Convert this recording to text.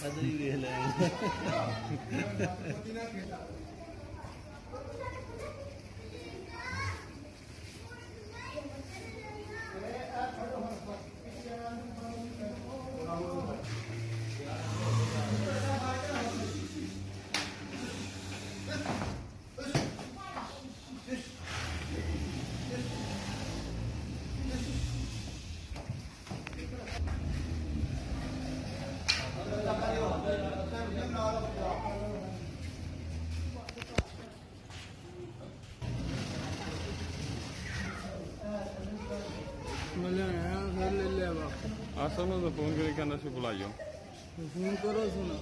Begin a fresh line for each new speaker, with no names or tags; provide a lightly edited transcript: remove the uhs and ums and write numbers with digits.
ਅਦੋਂ ਹੀ ਵੇਖ ਲੈ
ਆਸਾ ਨੂੰ ਤਾਂ ਫੋਨ ਕਰਕੇ ਕਹਿੰਦਾ ਸੀ ਬੁਲਾਇਓ
फोन करो सुनो